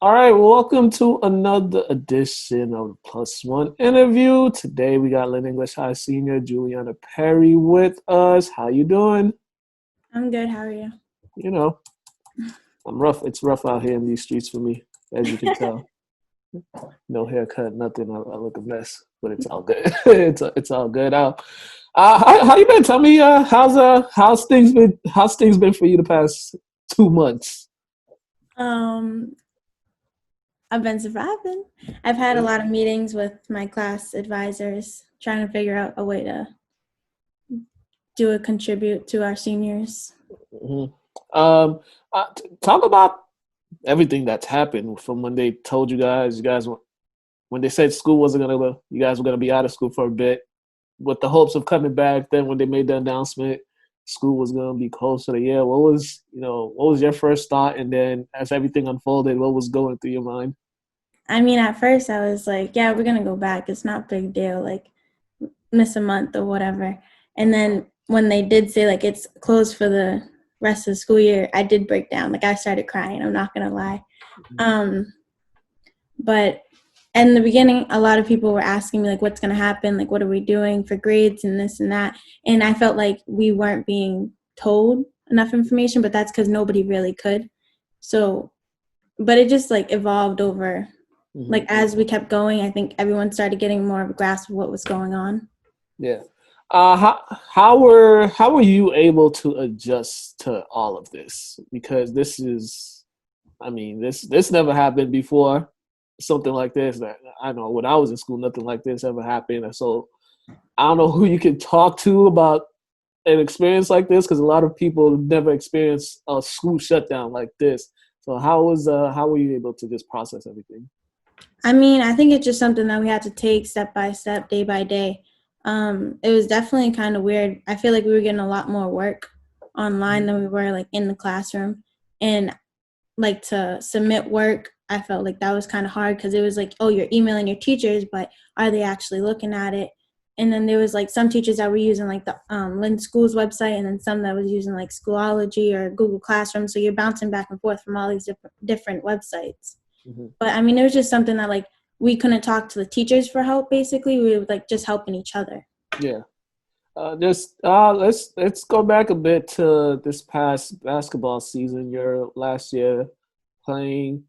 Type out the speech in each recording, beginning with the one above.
All right, welcome to another edition of the Plus One interview. Today we got Lynn English High senior Julianna Perry with us. How you doing? I'm good. How are you? You know, I'm rough. It's rough out here in these streets for me, as you can tell. No haircut, nothing. I look a mess, but it's all good. It's all good. How you been? Tell me, how's things been for you the past 2 months? Um, I've been surviving. I've had a lot of meetings with my class advisors trying to figure out a way to contribute to our seniors. Mhm. Um, Talk about everything that's happened from when they told when they said school wasn't gonna, you guys were gonna be out of school for a bit, with the hopes of coming back. Then when they made the announcement, school was gonna be closed for the year. What was your first thought? And then as everything unfolded, what was going through your mind? I mean, at first I was like, yeah, we're going to go back. It's not a big deal. Like, miss a month or whatever. And then when they did say, like, it's closed for the rest of the school year, I did break down. Like, I started crying. I'm not going to lie. But in the beginning, a lot of people were asking me, like, what's going to happen? Like, what are we doing for grades and this and that? And I felt like we weren't being told enough information, but that's because nobody really could. So, but it just, like, evolved over, like, as we kept going, I think everyone started getting more of a grasp of what was going on. Yeah. How were you able to adjust to all of this? Because this never happened before. Something like this, that I know when I was in school, nothing like this ever happened. And so I don't know who you can talk to about an experience like this, because a lot of people never experienced a school shutdown like this. So how were you able to just process everything? I mean, I think it's just something that we had to take step by step, day by day. It was definitely kind of weird. I feel like we were getting a lot more work online than we were, like, in the classroom. And, like, to submit work, I felt like that was kind of hard because it was like, oh, you're emailing your teachers, but are they actually looking at it? And then there was, like, some teachers that were using, like, the Lynn School's website, and then some that was using, like, Schoology or Google Classroom. So you're bouncing back and forth from all these different websites. Mm-hmm. But I mean, it was just something that, like, we couldn't talk to the teachers for help. Basically, we were, like, just helping each other. Yeah. Just let's go back a bit to this past basketball season. Your last year playing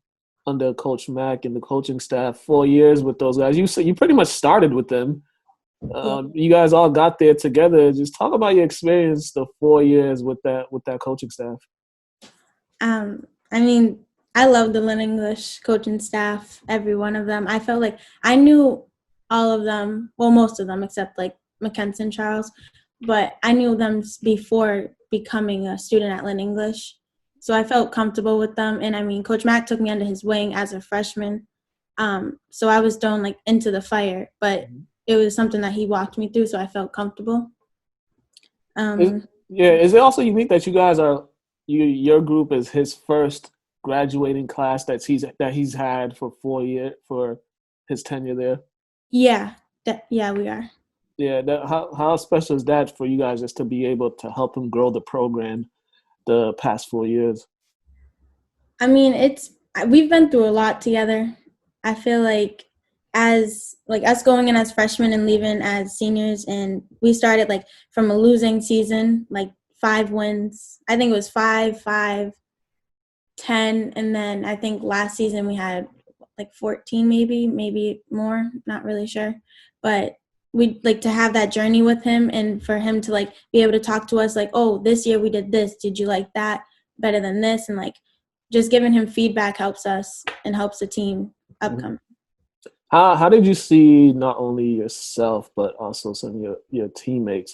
under Coach Mack and the coaching staff, 4 years with those guys. You pretty much started with them. Yeah. You guys all got there together. Just talk about your experience the 4 years with that coaching staff. I mean, I love the Lynn English coaching staff, every one of them. I felt like I knew all of them, well, most of them, except, like, Mackenzie and Charles, but I knew them before becoming a student at Lynn English. So I felt comfortable with them. And I mean, Coach Mack took me under his wing as a freshman. So I was thrown, like, into the fire, but it was something that he walked me through, so I felt comfortable. Is it also unique that your group is his first graduating class that he's had for 4 years for his tenure there? Yeah, we are. Yeah, how special is that for you guys, just to be able to help him grow the program the past 4 years? I mean, we've been through a lot together. I feel like, as, like, us going in as freshmen and leaving as seniors, and we started, like, from a losing season, like 5 wins. I think it was 5, 5, 10, and then I think last season we had, like, 14, maybe more, not really sure. But we'd like to have that journey with him, and for him to, like, be able to talk to us, like, oh, this year we did this. Did you like that better than this? And, like, just giving him feedback helps us and helps the team upcome. How did you see not only yourself but also some of your teammates,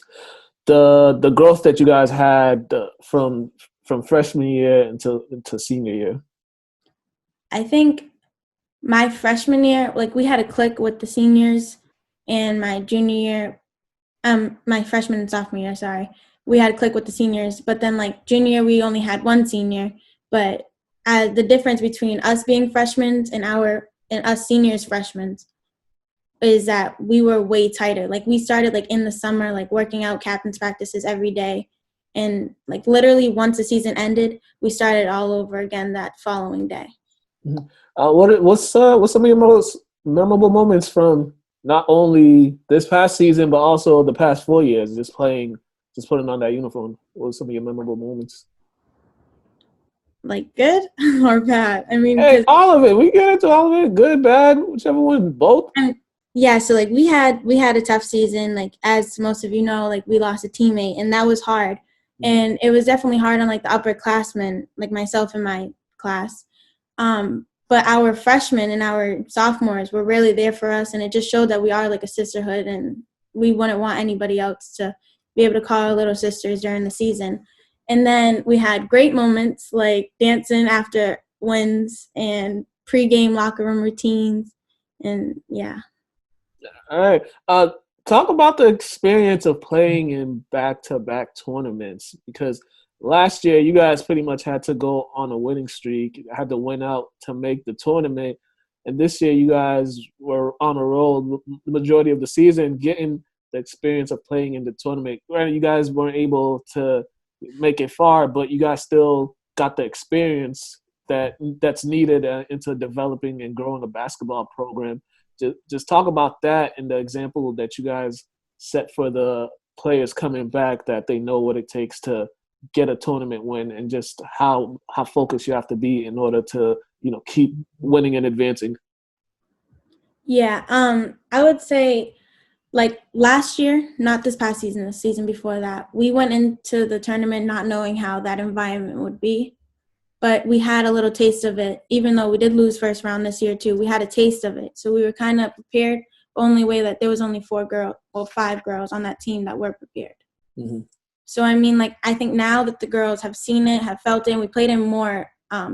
the growth that you guys had from freshman year into senior year? I think my freshman year, like, we had a click with the seniors, and my junior year, my freshman and sophomore year, sorry, we had a click with the seniors. But then, like, junior year, we only had one senior. But the difference between us being freshmen and us seniors freshmen is that we were way tighter. Like, we started, like, in the summer, like, working out captain's practices every day. And, like, literally once the season ended, we started all over again that following day. Mhm. What's some of your most memorable moments from not only this past season but also the past 4 years, just playing, just putting on that uniform? What were some of your memorable moments? Like good or bad? I mean, Hey, because all of it. We get into all of it, good, bad, whichever one, both. yeah, so like we had a tough season. Like as most of you know, like we lost a teammate, and that was hard. Mhm. And it was definitely hard on like the upperclassmen, like myself and my class. But our freshmen and our sophomores were really there for us, and it just showed that we are like a sisterhood, and we wouldn't want anybody else to be able to call our little sisters during the season. And then we had great moments like dancing after wins and pregame locker room routines, and yeah. All right. Talk about the experience of playing in back-to-back tournaments because last year you guys pretty much had to go on a winning streak, had to win out to make the tournament, and this year you guys were on a roll the majority of the season, getting the experience of playing in the tournament. Granted, you guys weren't able to make it far, but you guys still got the experience that's needed into developing and growing a basketball program. Just talk about that and the example that you guys set for the players coming back, that they know what it takes to get a tournament win, and just how focused you have to be in order to keep winning and advancing. Yeah, I would say like last year, not this past season, the season before that, we went into the tournament not knowing how that environment would be. But we had a little taste of it, even though we did lose first round this year too. We had a taste of it. So we were kind of prepared. Only way that there was only 4 girls or 5 girls on that team that were prepared. Mm-hmm. So I mean, like I think now that the girls have seen it, have felt it, and we played in more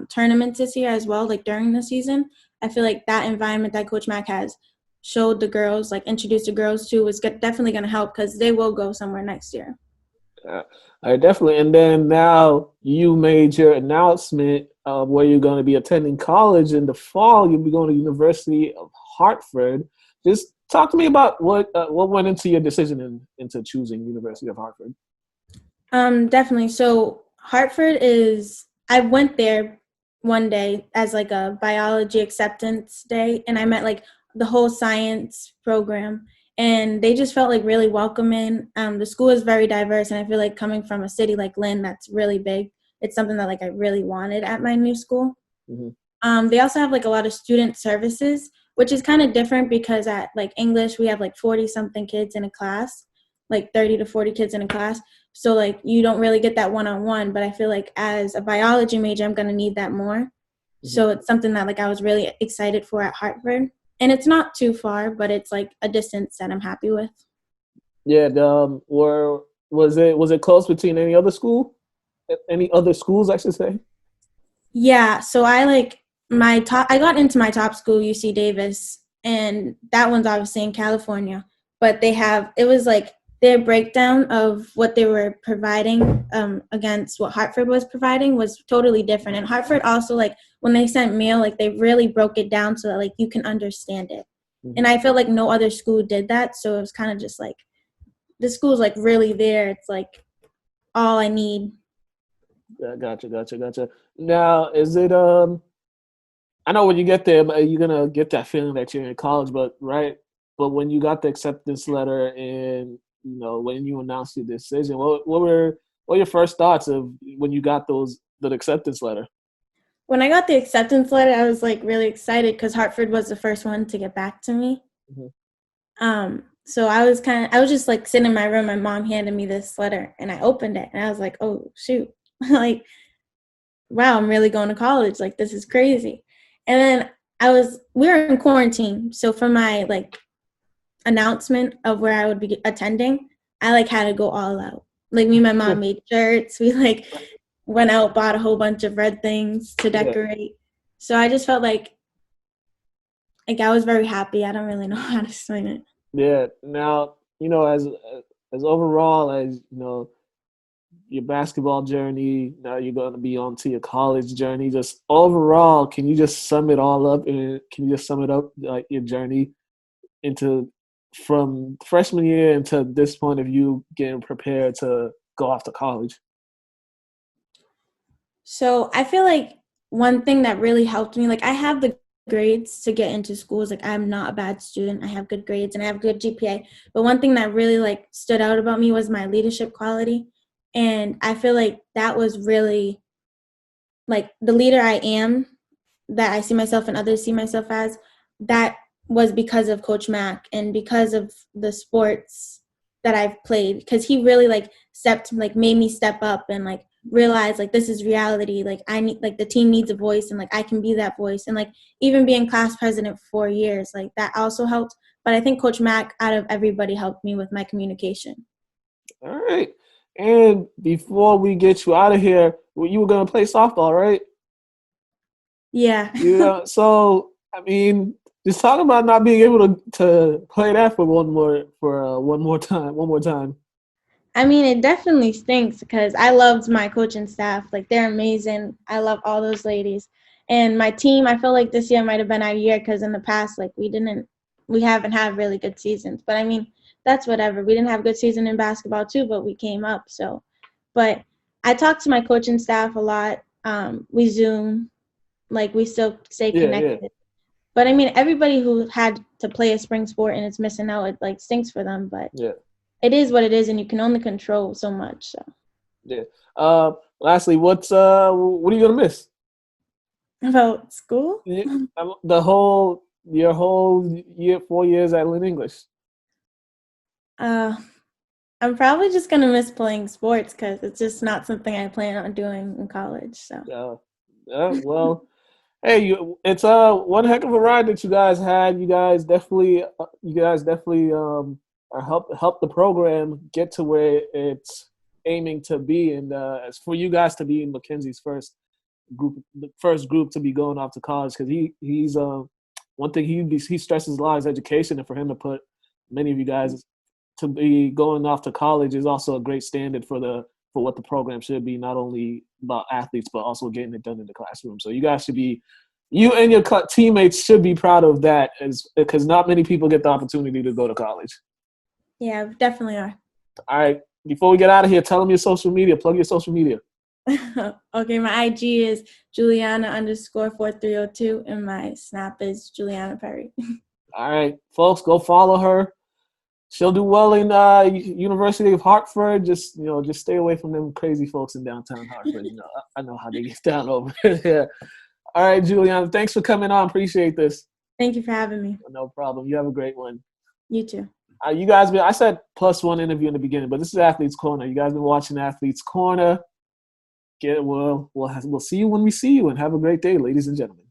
tournaments this year as well, like during the season. I feel like that environment that Coach Mack has showed the girls, like introduced the girls to, is definitely going to help because they will go somewhere next year. I definitely. And then now you made your announcement of where you're going to be attending college in the fall. You'll be going to University of Hartford. Just talk to me about what went into your decision into choosing University of Hartford. Definitely. So Hartford is, I went there one day as like a biology acceptance day, and I met like the whole science program, and they just felt like really welcoming. The school is very diverse, and I feel like coming from a city like Lynn that's really big, it's something that like I really wanted at my new school. Mm-hmm. They also have like a lot of student services, which is kind of different because at like English, we have like 40 something kids in a class, like 30 to 40 kids in a class. So like you don't really get that one-on-one, but I feel like as a biology major, I'm going to need that more. Mm-hmm. So it's something that like I was really excited for at Hartford. And it's not too far, but it's like a distance that I'm happy with. Yeah. Where was it close between any other school? Any other schools, I should say. Yeah, so I like I got into my top school, UC Davis, and that one's obviously in California, but it was like their breakdown of what they were providing against what Hartford was providing was totally different. And Hartford also, like when they sent mail, like they really broke it down so that like you can understand it. Mm-hmm. And I felt like no other school did that, so it was kind of just like the school's like really there. It's like all I need. Yeah, gotcha. Now, is it I know when you get there, but you're gonna get that feeling that you're in college, but right? But when you got the acceptance letter and when you announced your decision, what were your first thoughts of when you got the acceptance letter? When I got the acceptance letter, I was like really excited because Hartford was the first one to get back to me. Mhm. So I was just like sitting in my room. My mom handed me this letter, and I opened it, and I was like, "Oh shoot!" Like, wow, I'm really going to college. Like, this is crazy. And then we were in quarantine, so for my like announcement of where I would be attending, I like had to go all out. Like me and my mom made shirts. We like went out, bought a whole bunch of red things to Yeah, decorate. So I just felt like I was very happy. I don't really know how to explain it. yeah. Now, as overall as your basketball journey. Now you're going to be on to your college journey. Just overall, can you just sum it all up? And can you just sum it up, like your journey into from freshman year into this point of you getting prepared to go off to college? So I feel like one thing that really helped me, like I have the grades to get into schools. Like I'm not a bad student. I have good grades and I have good GPA. But one thing that really like stood out about me was my leadership quality. And I feel like that was really like the leader I am, that I see myself and others see myself as, that was because of Coach Mack and because of the sports that I've played. Because he really like made me step up and like realize like this is reality. Like I need, like the team needs a voice and like I can be that voice. And like even being class president for 4 years, like that also helped. But I think Coach Mack out of everybody helped me with my communication. All right. And before we get you out of here, you were gonna play softball, right? Yeah. Yeah. So I mean, just talk about not being able to play that for one more time, one more time. I mean, it definitely stinks because I loved my coaching staff. Like, they're amazing. I love all those ladies. And my team, I feel like this year might have been our year because in the past, like, we haven't had really good seasons. But I mean, that's whatever. We didn't have a good season in basketball too, but we came up. So, but I talk to my coaching staff a lot. We Zoom, like, we still stay Yeah, yeah, connected. But I mean, everybody who had to play a spring sport and it's missing out, it like stinks for them. But yeah, it is what it is, and you can only control so much. So. yeah. Lastly, what are you gonna miss? About school? Your whole year, 4 years at Lynn English. Uh, I'm probably just gonna miss playing sports because it's just not something I plan on doing in college. So. Uh, well, hey, it's one heck of a ride that you guys had. You guys definitely are help the program get to where it's aiming to be, and as for you guys to be in Mackenzie's the first group to be going off to college, because he's one thing he stresses a lot is education, and for him to put many of you guys to be going off to college is also a great standard for what the program should be, not only about athletes, but also getting it done in the classroom. So you and your teammates should be proud of that, because not many people get the opportunity to go to college. Yeah, definitely are. All right, before we get out of here, tell them your social media. Plug your social media. Okay, my IG is Julianna_4302, and my Snap is Julianna Perry. All right, folks, go follow her. She'll do well in University of Hartford. Just stay away from them crazy folks in downtown Hartford. I know how they get down over there. All right, Julianna, thanks for coming on. Appreciate this. Thank you for having me. No problem. You have a great one. You too. You guys, I said +1 interview in the beginning, but this is Athletes Corner. You guys been watching Athletes Corner. We'll see you when we see you, and have a great day, ladies and gentlemen.